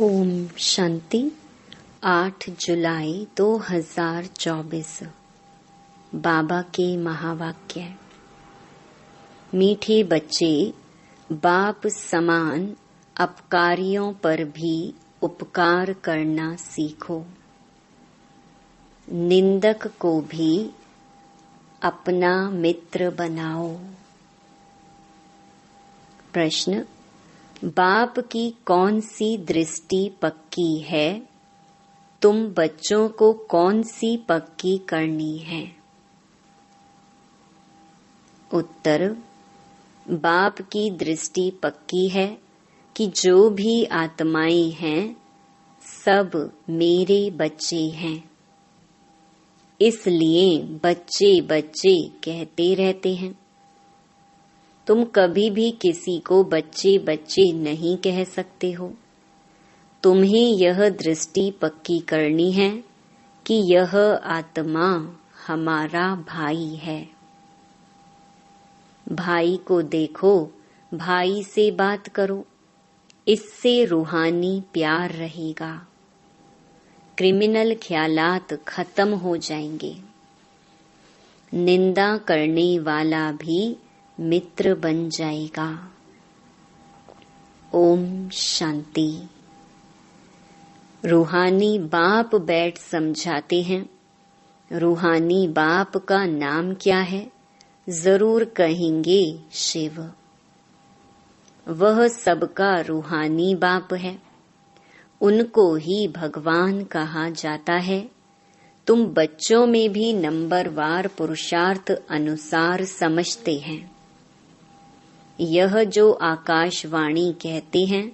ओम शांति। 8 जुलाई 2024। बाबा के महावाक्य। मीठे बच्चे, बाप समान अपकारियों पर भी उपकार करना सीखो। निंदक को भी अपना मित्र बनाओ। प्रश्न: बाप की कौन सी दृष्टि पक्की है? तुम बच्चों को कौन सी पक्की करनी है? उत्तर: बाप की दृष्टि पक्की है कि जो भी आत्माएं हैं सब मेरे बच्चे हैं। इसलिए बच्चे बच्चे कहते रहते हैं। तुम कभी भी किसी को बच्चे बच्चे नहीं कह सकते हो। तुम्हें यह दृष्टि पक्की करनी है कि यह आत्मा हमारा भाई है। भाई को देखो, भाई से बात करो, इससे रूहानी प्यार रहेगा। क्रिमिनल ख्यालात खत्म हो जाएंगे। निंदा करने वाला भी मित्र बन जाएगा। ओम शांति। रूहानी बाप बैठ समझाते हैं। रूहानी बाप का नाम क्या है? जरूर कहेंगे शिव। वह सबका रूहानी बाप है। उनको ही भगवान कहा जाता है। तुम बच्चों में भी नंबरवार पुरुषार्थ अनुसार समझते हैं। यह जो आकाशवाणी कहते हैं,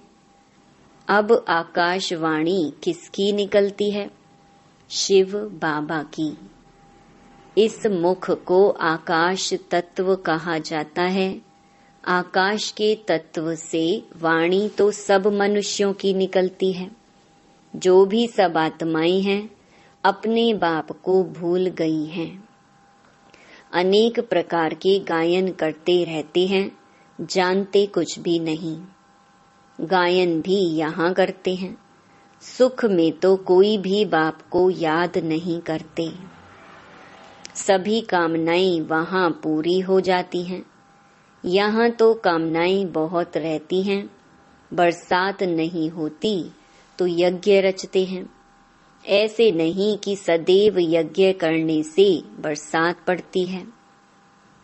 अब आकाशवाणी किसकी निकलती है? शिव बाबा की। इस मुख को आकाश तत्व कहा जाता है। आकाश के तत्व से वाणी तो सब मनुष्यों की निकलती है। जो भी सब आत्माएं हैं अपने बाप को भूल गई हैं। अनेक प्रकार के गायन करते रहते हैं, जानते कुछ भी नहीं। गायन भी यहाँ करते हैं। सुख में तो कोई भी बाप को याद नहीं करते। सभी कामनाएं वहाँ पूरी हो जाती हैं। यहाँ तो कामनाएं बहुत रहती हैं। बरसात नहीं होती तो यज्ञ रचते हैं। ऐसे नहीं कि सदैव यज्ञ करने से बरसात पड़ती है।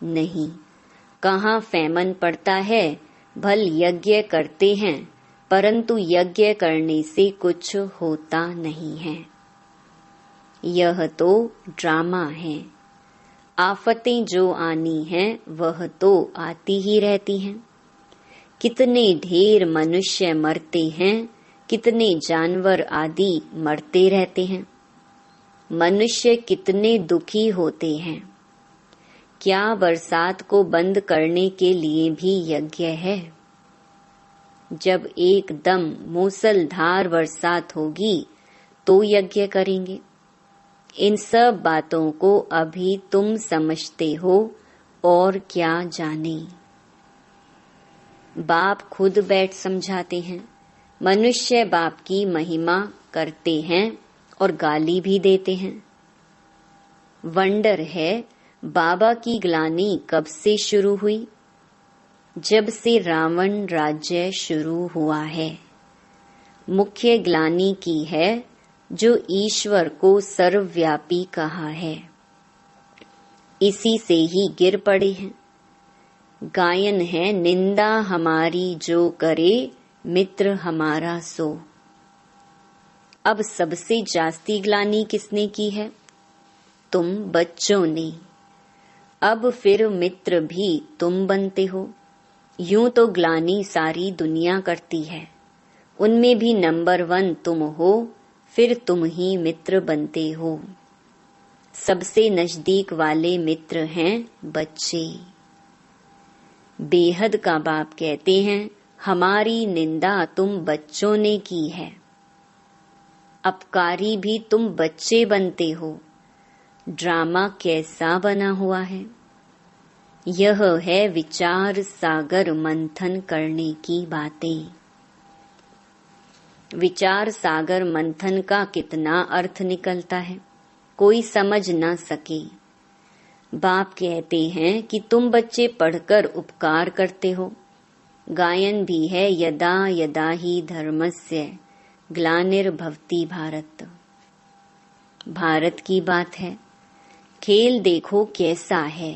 नहीं, कहाँ फैमन पड़ता है। भल यज्ञ करते हैं परंतु यज्ञ करने से कुछ होता नहीं है। यह तो ड्रामा है। आफतें जो आनी हैं वह तो आती ही रहती हैं। कितने ढेर मनुष्य मरते हैं, कितने जानवर आदि मरते रहते हैं। मनुष्य कितने दुखी होते हैं। क्या बरसात को बंद करने के लिए भी यज्ञ है? जब एकदम मूसलधार बरसात होगी तो यज्ञ करेंगे। इन सब बातों को अभी तुम समझते हो और क्या जाने। बाप खुद बैठ समझाते हैं। मनुष्य बाप की महिमा करते हैं और गाली भी देते हैं। वंडर है, बाबा की ग्लानि कब से शुरू हुई? जब से रावण राज्य शुरू हुआ है। मुख्य ग्लानि की है जो ईश्वर को सर्वव्यापी कहा है। इसी से ही गिर पड़े हैं। गायन है, निंदा हमारी जो करे मित्र हमारा सो। अब सबसे जास्ती ग्लानि किसने की है? तुम बच्चों ने। अब फिर मित्र भी तुम बनते हो। यूं तो ग्लानि सारी दुनिया करती है। उनमें भी नंबर 1 तुम हो, फिर तुम ही मित्र बनते हो। सबसे नजदीक वाले मित्र हैं बच्चे। बेहद का बाप कहते हैं, हमारी निंदा तुम बच्चों ने की है। अपकारी भी तुम बच्चे बनते हो। ड्रामा कैसा बना हुआ है? यह है विचार सागर मंथन करने की बातें। विचार सागर मंथन का कितना अर्थ निकलता है, कोई समझ ना सके। बाप कहते हैं कि तुम बच्चे पढ़कर उपकार करते हो। गायन भी है, यदा यदा ही धर्मस्य ग्लानिर्भवति भारत। भारत की बात है। खेल देखो कैसा है।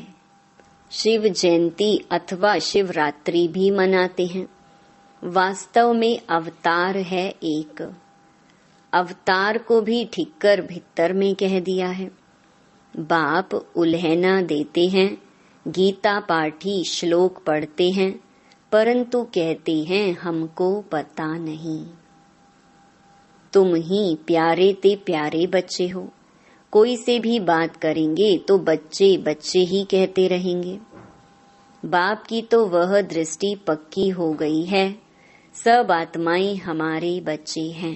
शिव जयंती अथवा शिवरात्रि भी मनाते हैं। वास्तव में अवतार है एक। अवतार को भी ठिक्कर भित्तर में कह दिया है। बाप उल्हना देते हैं, गीता पाठी श्लोक पढ़ते हैं, परंतु कहते हैं हमको पता नहीं। तुम ही प्यारे ते प्यारे बच्चे हो। कोई से भी बात करेंगे तो बच्चे बच्चे ही कहते रहेंगे। बाप की तो वह दृष्टि पक्की हो गई है, सब आत्माएं हमारे बच्चे हैं।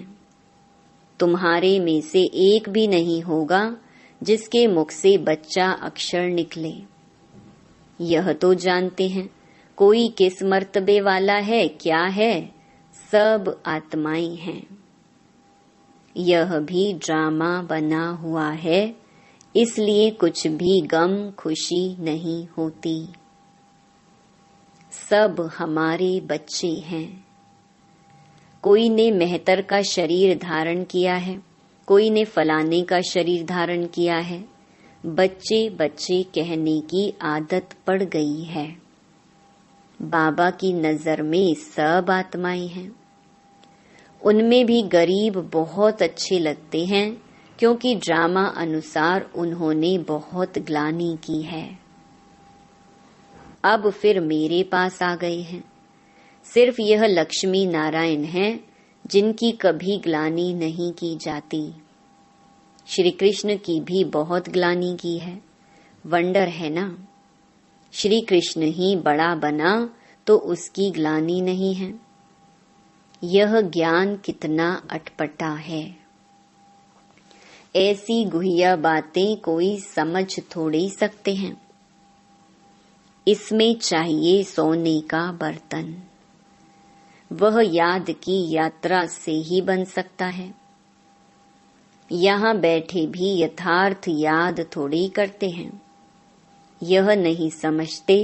तुम्हारे में से एक भी नहीं होगा जिसके मुख से बच्चा अक्षर निकले। यह तो जानते हैं कोई किस मर्तबे वाला है, क्या है, सब आत्माएं हैं। यह भी ड्रामा बना हुआ है, इसलिए कुछ भी गम खुशी नहीं होती। सब हमारे बच्चे हैं। कोई ने मेहतर का शरीर धारण किया है, कोई ने फलाने का शरीर धारण किया है। बच्चे बच्चे कहने की आदत पड़ गई है। बाबा की नजर में सब आत्माएं हैं। उनमें भी गरीब बहुत अच्छे लगते हैं, क्योंकि ड्रामा अनुसार उन्होंने बहुत ग्लानि की है। अब फिर मेरे पास आ गए हैं। सिर्फ यह लक्ष्मी नारायण हैं जिनकी कभी ग्लानि नहीं की जाती। श्री कृष्ण की भी बहुत ग्लानि की है। वंडर है ना। श्री कृष्ण ही बड़ा बना तो उसकी ग्लानि नहीं है। यह ज्ञान कितना अटपटा है। ऐसी गुहिया बातें कोई समझ थोड़ी सकते हैं। इसमें चाहिए सोने का बर्तन। वह याद की यात्रा से ही बन सकता है। यहाँ बैठे भी यथार्थ याद थोड़ी करते हैं। यह नहीं समझते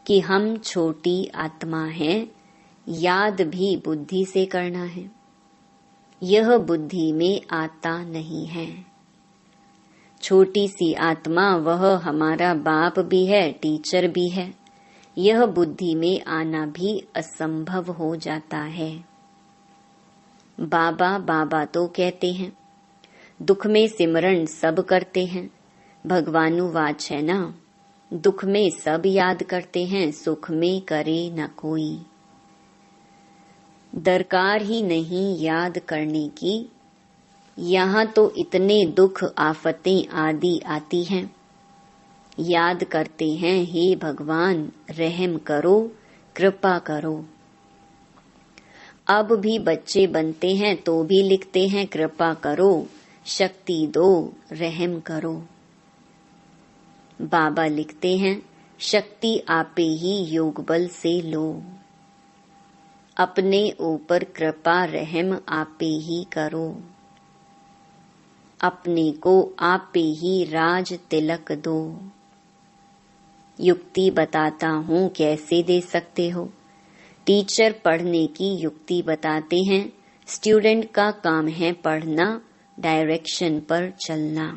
कि हम छोटी आत्मा हैं, याद भी बुद्धि से करना है। यह बुद्धि में आता नहीं है। छोटी सी आत्मा वह हमारा बाप भी है, टीचर भी है। यह बुद्धि में आना भी असंभव हो जाता है। बाबा बाबा तो कहते हैं, दुख में सिमरन सब करते हैं। भगवानुवाच है ना, दुख में सब याद करते हैं, सुख में करे न कोई। दरकार ही नहीं याद करने की। यहाँ तो इतने दुख आफतें आदि आती हैं। याद करते हैं, हे भगवान रहम करो, कृपा करो। अब भी बच्चे बनते हैं तो भी लिखते हैं कृपा करो, शक्ति दो, रहम करो। बाबा लिखते हैं, शक्ति आपे ही योग बल से लो। अपने ऊपर कृपा रहम आपे ही करो। अपने को आपे ही राज तिलक दो। युक्ति बताता हूँ, कैसे दे सकते हो। टीचर पढ़ने की युक्ति बताते हैं, स्टूडेंट का काम है पढ़ना, डायरेक्शन पर चलना।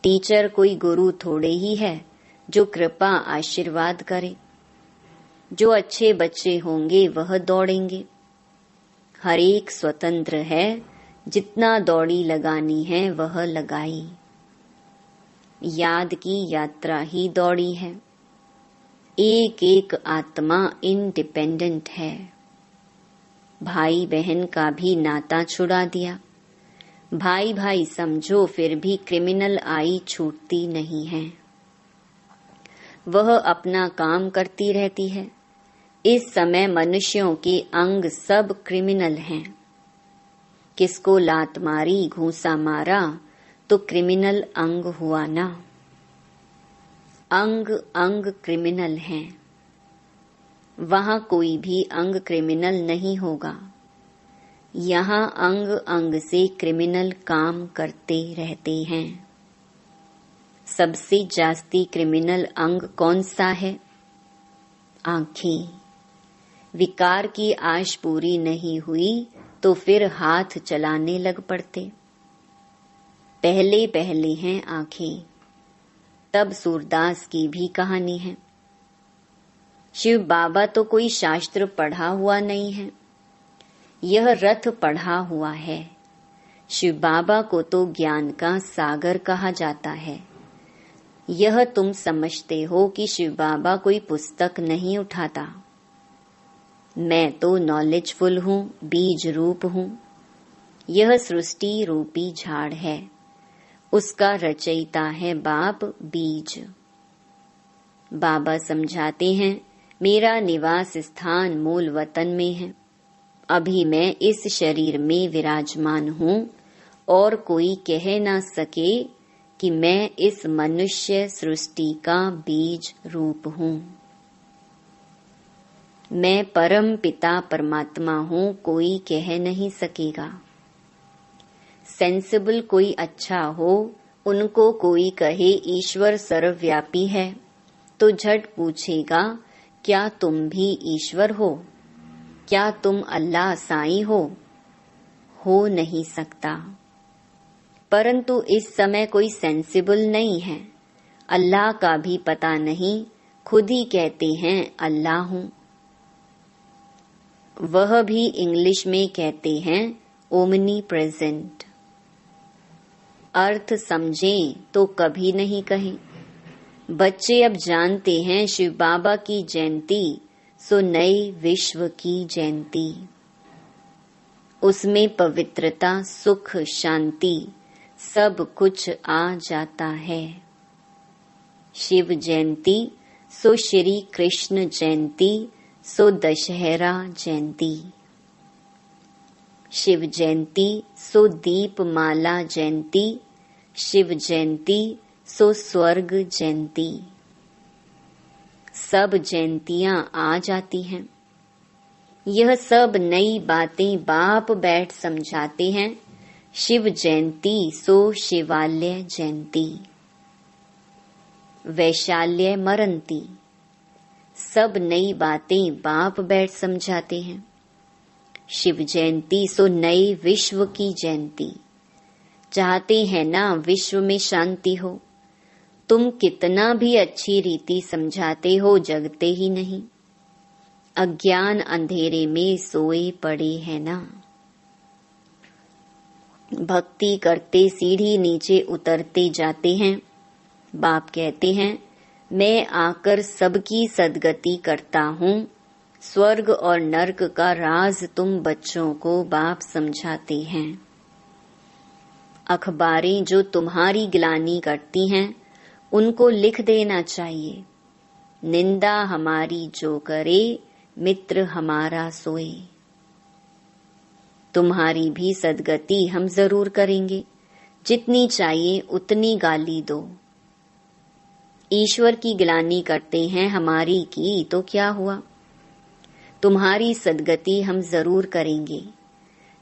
टीचर कोई गुरु थोड़े ही है जो कृपा आशीर्वाद करे। जो अच्छे बच्चे होंगे वह दौड़ेंगे। हर एक स्वतंत्र है, जितना दौड़ी लगानी है वह लगाई। याद की यात्रा ही दौड़ी है। एक एक आत्मा इंडिपेंडेंट है। भाई बहन का भी नाता छुड़ा दिया। भाई भाई समझो, फिर भी क्रिमिनल आई छूटती नहीं है। वह अपना काम करती रहती है। इस समय मनुष्यों के अंग सब क्रिमिनल हैं। किसको लात मारी, घूंसा मारा तो क्रिमिनल अंग हुआ ना। अंग अंग क्रिमिनल हैं। वहां कोई भी अंग क्रिमिनल नहीं होगा। यहाँ अंग अंग से क्रिमिनल काम करते रहते हैं। सबसे जास्ती क्रिमिनल अंग कौन सा है? आंखें। विकार की आश पूरी नहीं हुई तो फिर हाथ चलाने लग पड़ते। पहले पहले हैं आंखें। तब सूरदास की भी कहानी है। शिव बाबा तो कोई शास्त्र पढ़ा हुआ नहीं है, यह रथ पढ़ा हुआ है। शिव बाबा को तो ज्ञान का सागर कहा जाता है। यह तुम समझते हो कि शिव बाबा कोई पुस्तक नहीं उठाता। मैं तो नॉलेजफुल हूँ, बीज रूप हूँ। यह सृष्टि रूपी झाड़ है, उसका रचयिता है बाप बीज। बाबा समझाते हैं, मेरा निवास स्थान मूल वतन में है। अभी मैं इस शरीर में विराजमान हूँ और कोई कह ना सके कि मैं इस मनुष्य सृष्टि का बीज रूप हूँ। मैं परम पिता परमात्मा हूँ, कोई कह नहीं सकेगा। सेंसिबल कोई अच्छा हो, उनको कोई कहे ईश्वर सर्वव्यापी है, तो झट पूछेगा, क्या तुम भी ईश्वर हो? क्या तुम अल्लाह साईं हो नहीं सकता। परंतु इस समय कोई सेंसिबल नहीं है, अल्लाह का भी पता नहीं, खुद ही कहते हैं अल्लाह हूँ। वह भी इंग्लिश में कहते हैं ओमनी प्रेजेंट। अर्थ समझें तो कभी नहीं कहें। बच्चे अब जानते हैं शिव बाबा की जयंती सो नए विश्व की जयंती। उसमें पवित्रता, सुख, शांति सब कुछ आ जाता है। शिव जयंती सो श्री कृष्ण जयंती सो दशहरा जयंती। शिव जयंती सो दीपमाला जयंती। शिव जयंती सो स्वर्ग जयंती। सब जयंतियां आ जाती हैं। यह सब नई बातें बाप बैठ समझाते हैं। शिव जयंती सो शिवालय जयंती। वैशाल्य मरंती। सब नई बातें बाप बैठ समझाते हैं। शिव जयंती सो नए विश्व की जयंती। चाहते हैं ना विश्व में शांति हो, तुम कितना भी अच्छी रीति समझाते हो, जगते ही नहीं। अज्ञान अंधेरे में सोए पड़े हैं ना। भक्ति करते सीढ़ी नीचे उतरते जाते हैं। बाप कहते हैं, मैं आकर सबकी सदगति करता हूँ। स्वर्ग और नर्क का राज तुम बच्चों को बाप समझाते हैं। अखबारें जो तुम्हारी गिलानी करती हैं, उनको लिख देना चाहिए, निंदा हमारी जो करे, मित्र हमारा सोए। तुम्हारी भी सदगति हम जरूर करेंगे, जितनी चाहिए उतनी गाली दो। ईश्वर की गिलानी करते हैं हमारी की तो क्या हुआ, तुम्हारी सदगति हम जरूर करेंगे।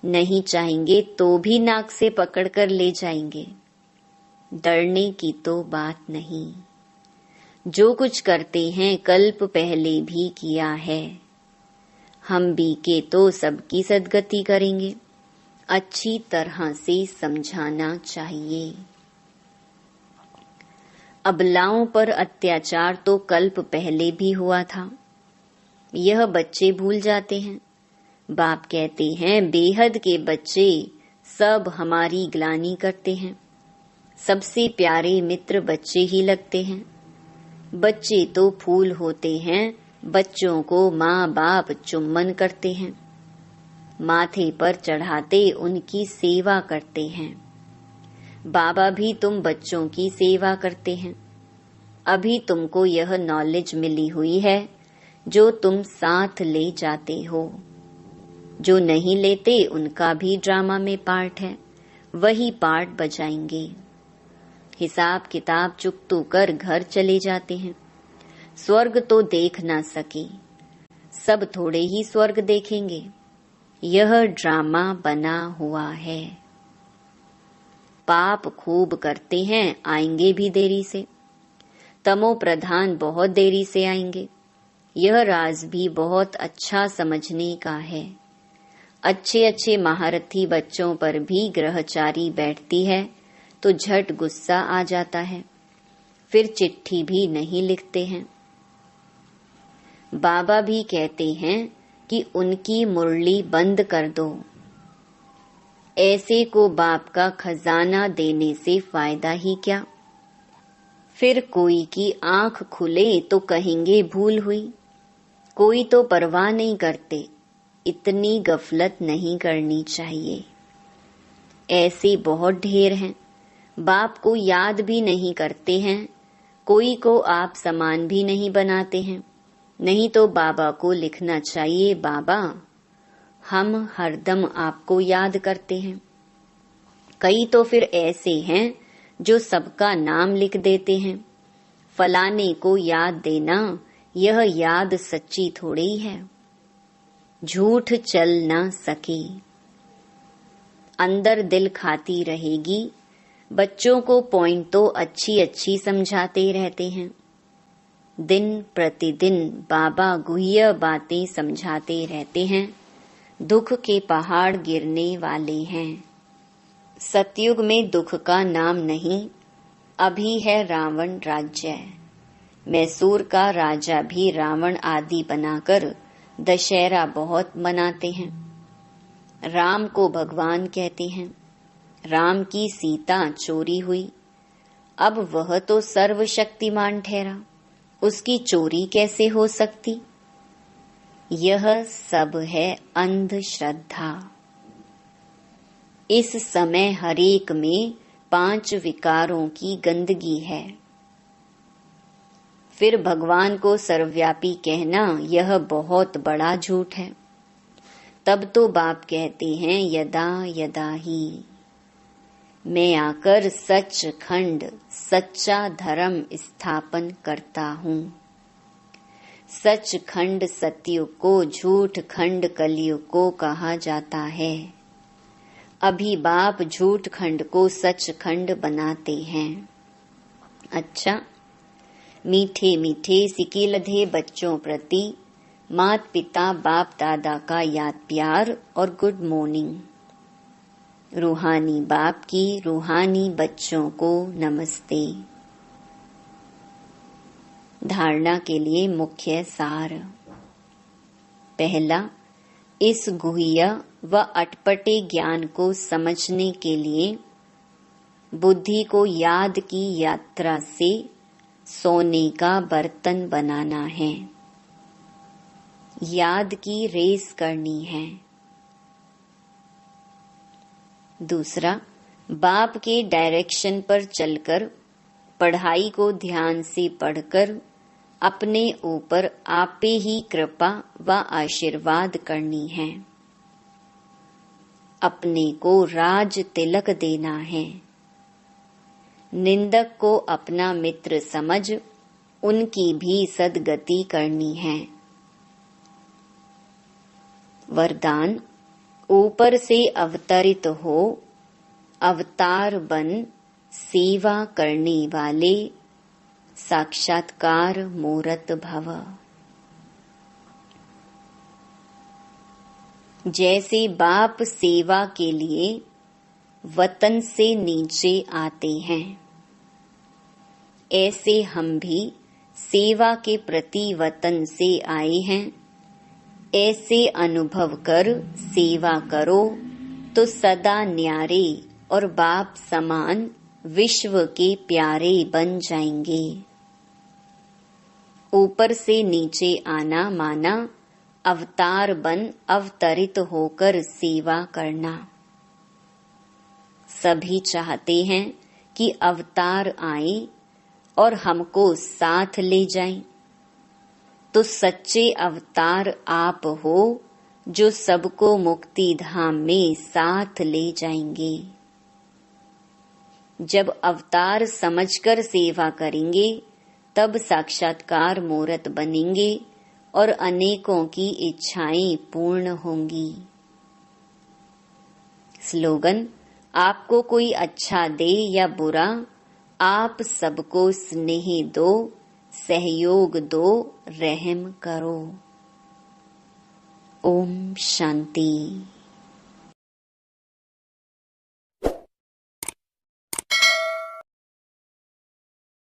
नहीं चाहेंगे तो भी नाक से पकड़कर ले जाएंगे। डरने की तो बात नहीं। जो कुछ करते हैं कल्प पहले भी किया है। हम भी के तो सबकी सदगति करेंगे। अच्छी तरह से समझाना चाहिए। अबलाओं पर अत्याचार तो कल्प पहले भी हुआ था, यह बच्चे भूल जाते हैं। बाप कहते हैं, बेहद के बच्चे सब हमारी ग्लानि करते हैं। सबसे प्यारे मित्र बच्चे ही लगते हैं। बच्चे तो फूल होते हैं, बच्चों को माँ बाप चुम्बन करते हैं, माथे पर चढ़ाते उनकी सेवा करते हैं। बाबा भी तुम बच्चों की सेवा करते हैं। अभी तुमको यह नॉलेज मिली हुई है जो तुम साथ ले जाते हो। जो नहीं लेते उनका भी ड्रामा में पार्ट है, वही पार्ट बजाएंगे। हिसाब किताब चुकतू कर घर चले जाते हैं। स्वर्ग तो देख ना सके, सब थोड़े ही स्वर्ग देखेंगे। यह ड्रामा बना हुआ है। पाप खूब करते हैं, आएंगे भी देरी से। तमो प्रधान बहुत देरी से आएंगे। यह राज भी बहुत अच्छा समझने का है। अच्छे अच्छे महारथी बच्चों पर भी ग्रहचारी बैठती है तो झट गुस्सा आ जाता है, फिर चिट्ठी भी नहीं लिखते हैं। बाबा भी कहते हैं कि उनकी मुरली बंद कर दो। ऐसे को बाप का खजाना देने से फायदा ही क्या। फिर कोई की आंख खुले तो कहेंगे भूल हुई। कोई तो परवाह नहीं करते। इतनी गफलत नहीं करनी चाहिए। ऐसे बहुत ढेर हैं। बाप को याद भी नहीं करते हैं। कोई को आप समान भी नहीं बनाते हैं। नहीं तो बाबा को लिखना चाहिए, बाबा हम हरदम आपको याद करते हैं। कई तो फिर ऐसे हैं जो सबका नाम लिख देते हैं। फलाने को याद देना, यह याद सच्ची थोड़ी है। झूठ चल ना सके। अंदर दिल खाती रहेगी। बच्चों को पॉइंट तो अच्छी अच्छी समझाते रहते हैं। दिन प्रतिदिन बाबा गुह्य बातें समझाते रहते हैं। दुख के पहाड़ गिरने वाले हैं। सतयुग में दुख का नाम नहीं। अभी है रावण राज्य। मैसूर का राजा भी रावण आदि बनाकर दशहरा बहुत मनाते हैं। राम को भगवान कहते हैं। राम की सीता चोरी हुई। अब वह तो सर्वशक्तिमान ठहरा, उसकी चोरी कैसे हो सकती। यह सब है अंधश्रद्धा। इस समय हरेक में 5 विकारों की गंदगी है। फिर भगवान को सर्वव्यापी कहना यह बहुत बड़ा झूठ है। तब तो बाप कहते हैं यदा यदा ही मैं आकर सचखंड सच्चा धर्म स्थापन करता हूँ। सचखंड सतयुग को झूठ खंड कलयुग को कहा जाता है। अभी बाप झूठ खंड को सचखंड बनाते हैं। अच्छा, मीठे मीठे सिकीलधे बच्चों प्रति मात पिता बाप दादा का याद प्यार और गुड मॉर्निंग। रूहानी बाप की रूहानी बच्चों को नमस्ते। धारणा के लिए मुख्य सार। पहला, इस गुह्य व अटपटे ज्ञान को समझने के लिए बुद्धि को याद की यात्रा से सोने का बर्तन बनाना है। याद की रेस करनी है। दूसरा, बाप के डायरेक्शन पर चलकर पढ़ाई को ध्यान से पढ़कर अपने ऊपर आपे ही कृपा व आशीर्वाद करनी है। अपने को राज तिलक देना है। निंदक को अपना मित्र समझ उनकी भी सद्गति करनी है। वरदान, ऊपर से अवतरित हो, अवतार बन सेवा करने वाले साक्षात्कार मूर्त भव। जैसे बाप सेवा के लिए वतन से नीचे आते हैं, ऐसे हम भी सेवा के प्रति वतन से आए हैं। ऐसे अनुभव कर सेवा करो तो सदा न्यारे और बाप समान विश्व के प्यारे बन जाएंगे। ऊपर से नीचे आना माना अवतार बन अवतरित होकर सेवा करना। सभी चाहते हैं कि अवतार आए और हमको साथ ले जाएं। तो सच्चे अवतार आप हो जो सबको मुक्ति धाम में साथ ले जाएंगे। जब अवतार समझकर सेवा करेंगे तब साक्षात्कार मूर्त बनेंगे और अनेकों की इच्छाएं पूर्ण होंगी। स्लोगन, आपको कोई अच्छा दे या बुरा, आप सबको स्नेह दो, सहयोग दो, रहम करो। ओम शांति।